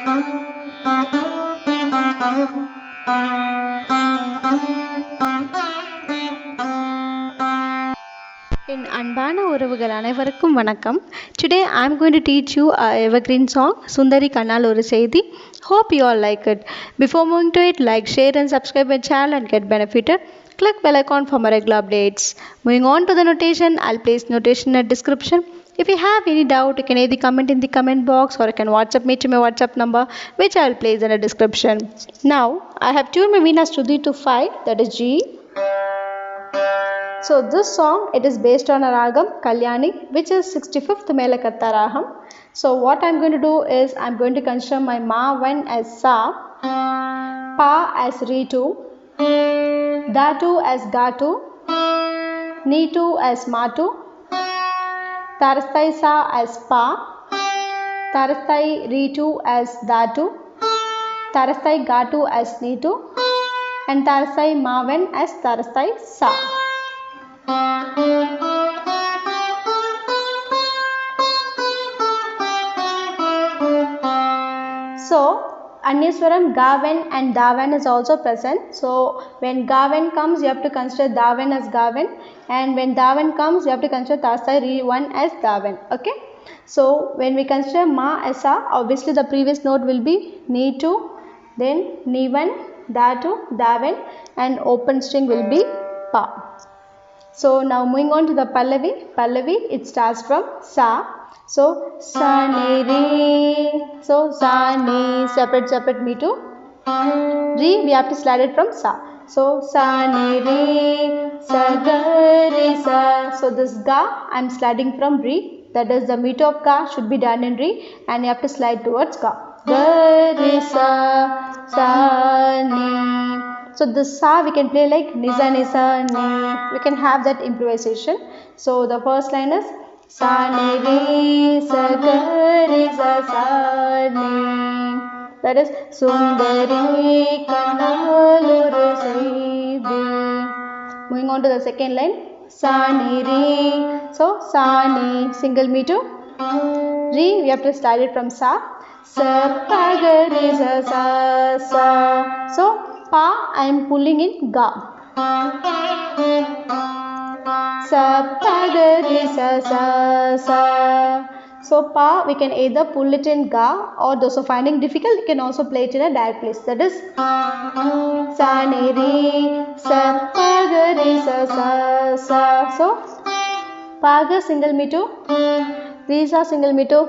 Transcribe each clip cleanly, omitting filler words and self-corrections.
என் அன்பான உறவுகள் அனைவருக்கும் வணக்கம். Today I am going to teach you a evergreen song சுந்தரி கண்ணால் ஒரு செய்தி. Hope you all like it. Before moving to it, like, share and subscribe my channel and get benefited. Click bell icon for my regular updates. Moving on to the notation, I'll place notation in the description. If you have any doubt, you can either comment in the comment box or you can WhatsApp me to my WhatsApp number, which I will place in the description. Now, I have tuned my Veena Stuti to 5, that is G. So this song, it is based on a ragam Kalyani, which is 65th Melakatta Raham. So what I am going to do is I am going to consider my Ma1 as Sa, Pa as Ritu, Datu as Gatu, Nitu as Matu, Tarastai Sa as Pa, Tarastai Ritu as Datu, Tarastai Gatu as Nitu, and Tarastai Ma1 as Tarastai Sa. So Anyaswaram Gavan and Davan is also present. So when Gavan comes, you have to consider Davan as Gavan, and when Davan comes, you have to consider Tasai Ri1 as Davan. Okay. So when we consider Ma as Sa, obviously the previous note will be Ni2, then Ni1, Da2, Davan, and open string will be Pa. So now moving on to the Pallavi. Pallavi, it starts from Sa. So Sa Ni Re. So Sa Ni, separate me to Re. We have to slide it from Sa. So Sa Ni Re, Sa Ga Re Sa. So this Ga I am sliding from Re. That is the meter of Ga should be done in Re, and you have to slide towards Ga. Ga Re Sa, Sa Ni. So this Sa we can play like Nisa Nisa Ni. We can have that improvisation. So the first line is Sa Ni Re Sa Ga Re Sa Sa Ni. That is Sundari Kannal oru seidi. Moving on to the second line, Sa Ni Re. So Sa Ni, single me to Re. We have to start it from Sa. Sa Pa Ga Re Sa Sa Sa. So Pa I am pulling in Ga. Sa Pa Ga Re Sa Sa Sa. So Pa we can either pull it in Ga, or those who are finding difficult, you can also play it in a direct place. That is Sa Ni Re Sa Pa Ga Re Sa Sa Sa. So Pa Ga single me to, Re Sa single me to,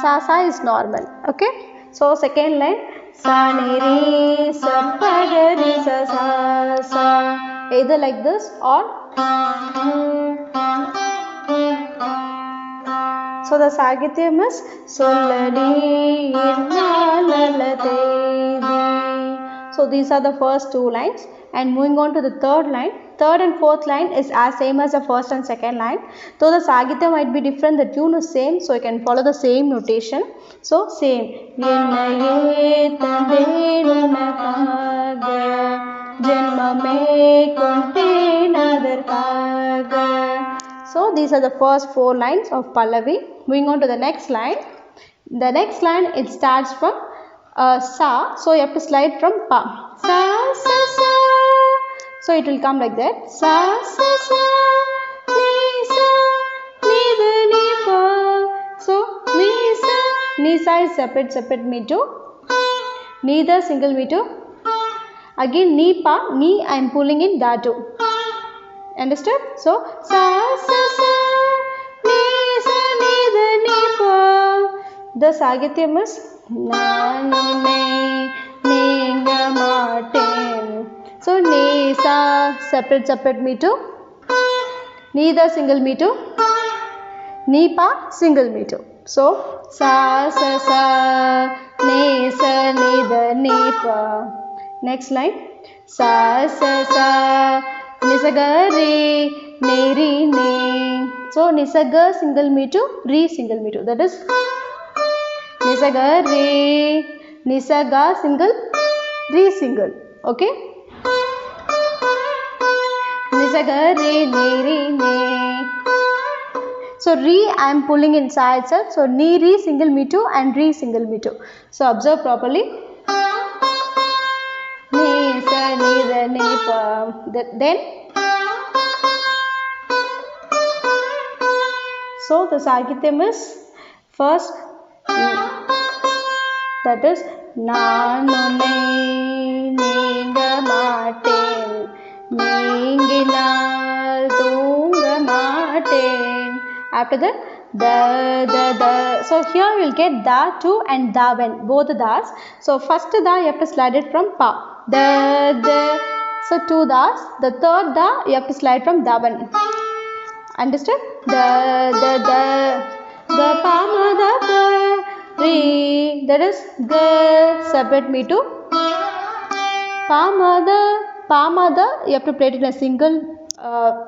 Sa Sa is normal. Okay. So second line, Sa Ni Re Sa Pa Ga Re Sa Sa Sa. Either like this or. So the Sagityam is Solladi Innalalatedi. So these are the first two lines, and moving on to the third line. Third and fourth line is as same as the first and second line. Though the Sagityam might be different, the tune is same, so you can follow the same notation. So same. So these are the first four lines of Pallavi. Moving on to the next line. The next line, it starts from Sa, so you have to slide from Pa. Sa Sa Sa. So it will come like that. Sa Sa Sa Ni Sa Ni Da Ni Pa. So Ni Sa. Ni Sa is separate me to. Ni Da single me to. Again Ni Pa. Ni I am pulling in Da2. Understood? So Sa Sa Sa Ni Sa Ni Da Ni Pa. The Sagityam is Na Ni Ne Ni Ga Ma Ten. So Ni Sa separate me to, Ni Da single me to, Ni Pa single me to. So Sa Sa Sa Ni Sa Ni Da Ni Pa. Next line, Sa Sa Sa Ni Sa Ga Re Ni Re Ni. So Ni Sa Ga single me to, Re single me to. That is Ni Sa Ga Re, Ni Sa Ga single, Re single. Okay. Ni Sa Ga Re Ni Re Ni. So re I am pulling inside itself. So ni re single me two and re single me two. So observe properly. Ni sa ni re ni pa. Then so the Sagityam is first, that is Nanunai Ninga Maten Ninginal Tunga Maten. After that the. So here you will get da two and da when, both the das. So first da you have to slide it from pa. The. So two das. The third da you have to slide from da one. Understood? The pa ma da pa re, that is the separate me to pa ma da you have to play it in a single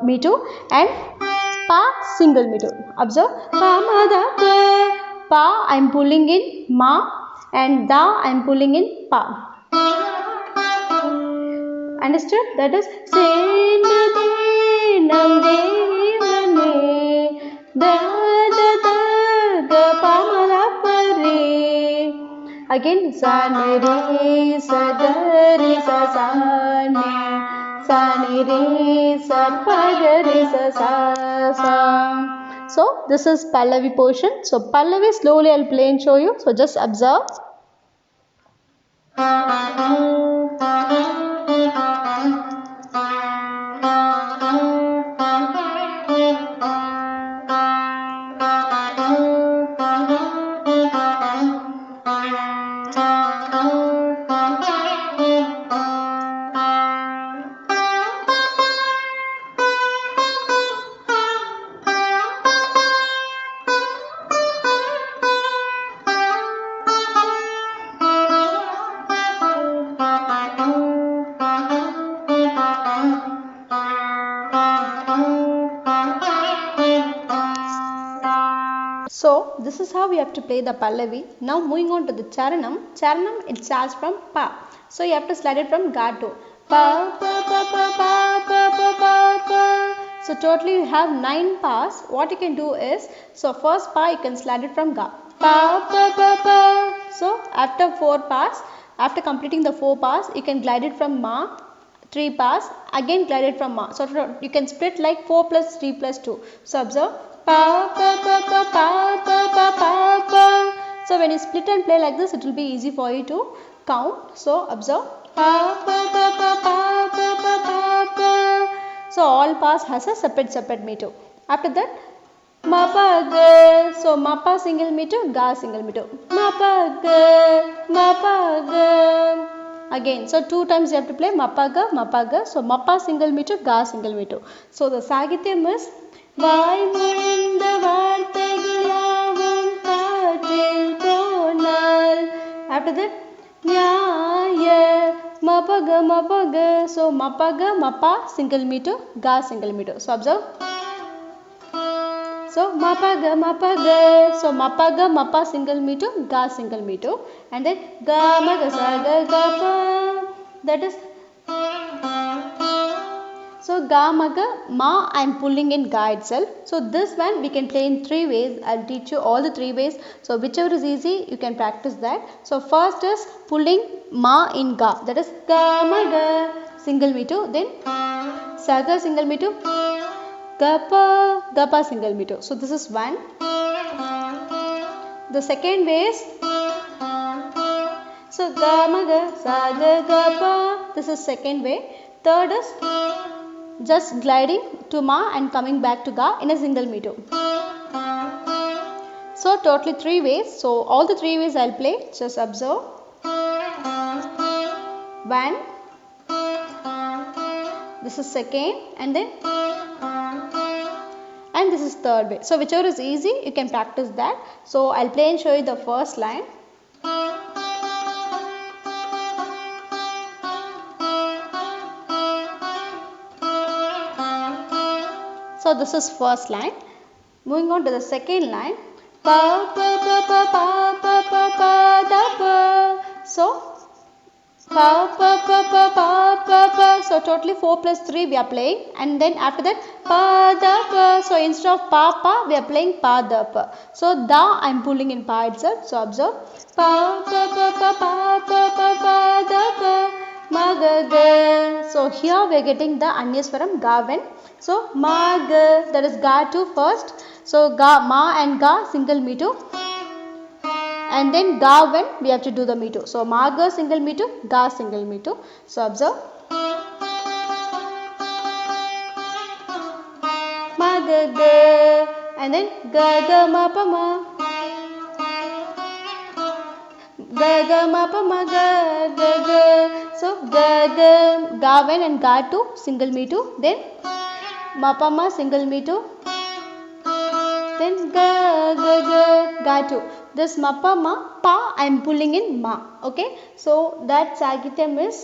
me to and pa single me to. Observe pa ma da pa I am pulling in ma and da I am pulling in pa. Understood? That is again sa ni re sa ga re sa sa ni re sa pa ga re sa sa. So this is Pallavi portion. So Pallavi slowly I will play and show you. So just observe. So this is how we have to play the Pallavi. Now moving on to the Charanam. Charanam it starts from pa. So you have to slide it from ga to pa pa pa pa pa pa pa pa pa. So totally you have 9 pas. What you can do is, so first pa you can slide it from ga pa pa pa pa. So after 4 pas, after completing the 4 pas, you can glide it from ma 3 pas, again glide it from ma. So you can split like 4 plus 3 plus 2. So observe pa pa pa pa pa pa pa pa pa. So when you split and play like this, it will be easy for you to count. So observe pa pa pa pa pa pa pa pa pa. So all pas has a separate meter. After that ma pa ga. So ma pa single meter, ga single meter. Ma pa ga, ma pa ga. Again, so 2 times you have to play ma pa ga, ma pa ga. So ma pa single meter, ga single meter. So the Sagityam is வாய்மொழிந்த வார்த்தைகளாவும் காற்றில் போனால். After that ஞாய mapaga mapaga. So mapaga mapa single meter, ga single meter. So observe. So mapaga mapaga. So mapaga mapa single meter, ga single meter. And then ga maga sa ga ga pa. That is. So ga maga ma I am pulling in ga itself. So this one we can play in 3 ways. I will teach you all the 3 ways. So whichever is easy you can practice that. So first is pulling ma in ga. That is ga maga single meter. Then sa ga single meter. Ga pa single meter. So this is one. The second way is, so ga maga sa ga ga pa. This is second way. Third is just gliding to ma and coming back to ga in a single meter. So totally 3 ways. So all the 3 ways I'll play. Just observe. 1. This is second, and then and this is third way. So whichever is easy you can practice that. So I'll play and show you the first line. So this is first line. Moving on to the second line. Pa pa pa pa pa pa pa pa da pa. So pa pa pa pa pa pa pa. So So totally 4 plus 3 we are playing, and then after that pa da pa. So instead of pa pa we are playing pa da pa. So da I am pulling in pa itself. So observe pa pa pa pa pa pa pa pa da pa ma ga ga. So here we are getting the Anyaswaram ga when. So ma ga, that is ga 2 first. So ga ma and ga single me 2. And then ga when we have to do the me 2. So ma ga single me 2, ga single me 2. So observe ma ga ga, and then ga ga ma pa ma, ga ga ma pa ma ga ga ga. So ga ga, ga when and ga 2 single me 2, then ma pa ma single me 2, then ga ga ga ga 2. This ma pa ma pa I am pulling in ma. Okay, so that Sagityam is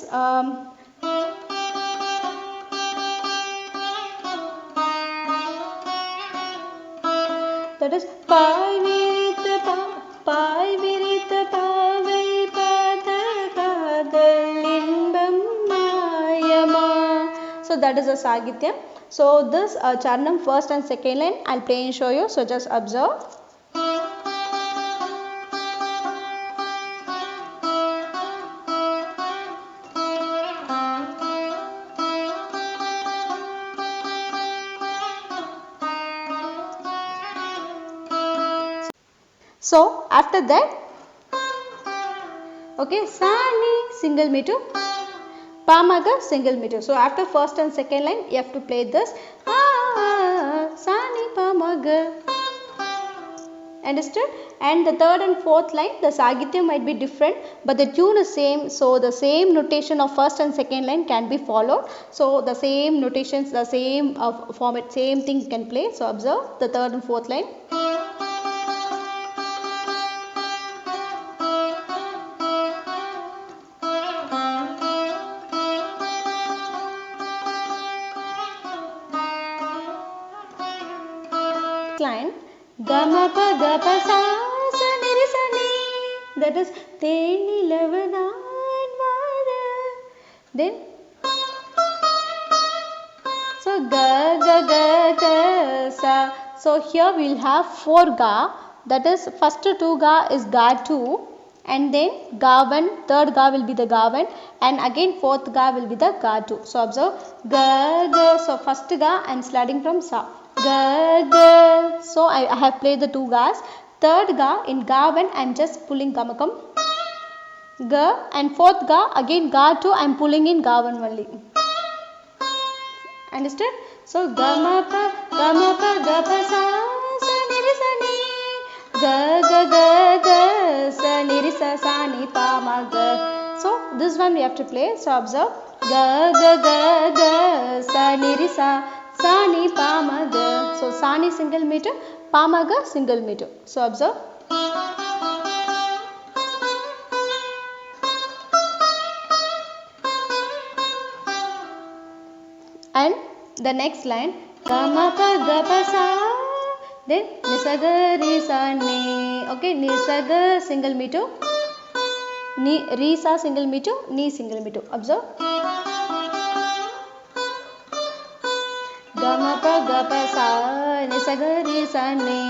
that is pai virita pa pai virita pavai pada kadal inbam mayama. So that is a Sagityam. So this Charanam first and second line I'll play and show you. So just observe. So after that, okay, sani single meter, pamaga single meter. So after first and second line you have to play this sani pamaga. Understood? And the third and fourth line, the Sagityam might be different, but the tune is same. So the same notation of first and second line can be followed. So the same notations, the same format, same thing can play. So observe the third and fourth line. Line gama pa ga pa sa sa ni re sa ni, that is teni lavanan vada. Then so ga ga ga ga sa. So here we will have 4 ga, that is first 2 ga is ga 2, and then ga 1, third ga will be the ga 1, and again fourth ga will be the ga 2. So observe ga ga. So first ga I am sliding from sa, ga ga. So I have played the 2 gas. Third ga in ga 1 I am just pulling gamakam ga, and fourth ga again ga 2 I am pulling in ga 1 only. Understood? So gama pa ga pa sa sa ni re sa ni, ga ga ga ga sa ni re sa sa ni pa ma ga. So this one we have to play. So observe ga ga ga ga sa ni re sa sa ni pa ma ga. So sa ni single meter, pa ma ga single meter. So observe. And the next line ga ma pa ga pa sa, then ni sa ga re sa ni. Okay, ni sa ga single meter, ni re sa single meter, ni single meter. Observe. Ga ma pa ga pa sa ni sa ga re sa ni.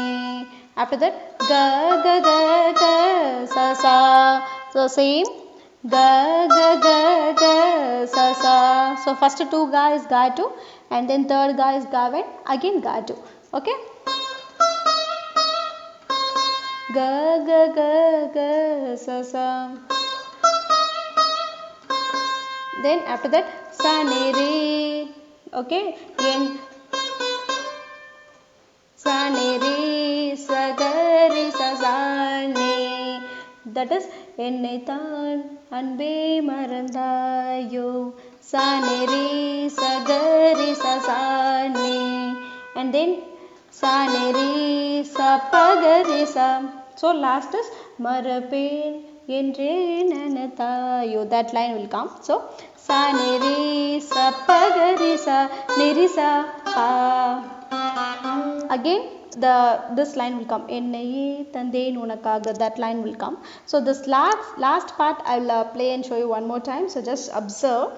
After that ga ga ga ga sa sa. So same ga ga ga ga sa sa. So first 2 ga is ga 2, and then third ga is ga 1, again ga 2. Okay, ga ga ga ga sa sa. Then after that sa ni re. Okay, again sa ni re sa ga re sa sa ni, that is என்னை தான் அன்பே மறந்தாயோ sa ni re sa ga re sa sa ni, and then sa ni re sa pa ga re sa. So last is மறப்பேன் என்றே நினைத்தாயோ, that line will come. So sa ni re sa pa ga re sa ni re sa pa. Again this line will come, என்னையே தந்தேன் உனக்காக, that line will come. So this last part I will play and show you one more time. So just observe.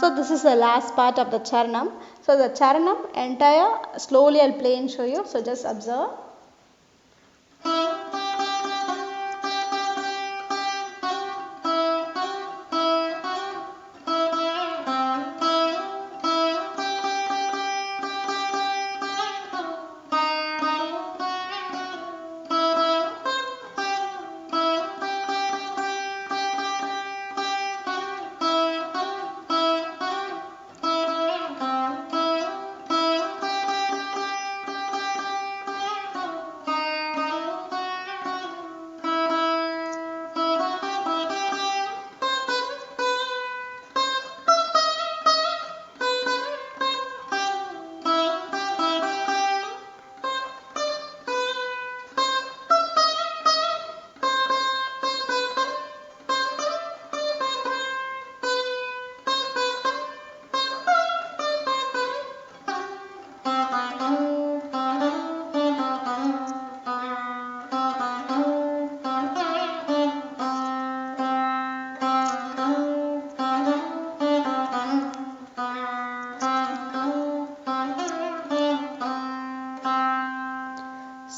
So this is the last part of the Charanam. So the Charanam entire slowly I'll play and show you. So just observe.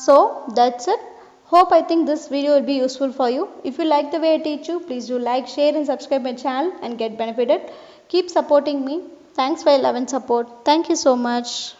So that's it. Hope I think this video will be useful for you. If you like the way I teach you, please do like, share and subscribe my channel and get benefited. Keep supporting me. Thanks for your love and support. Thank you so much.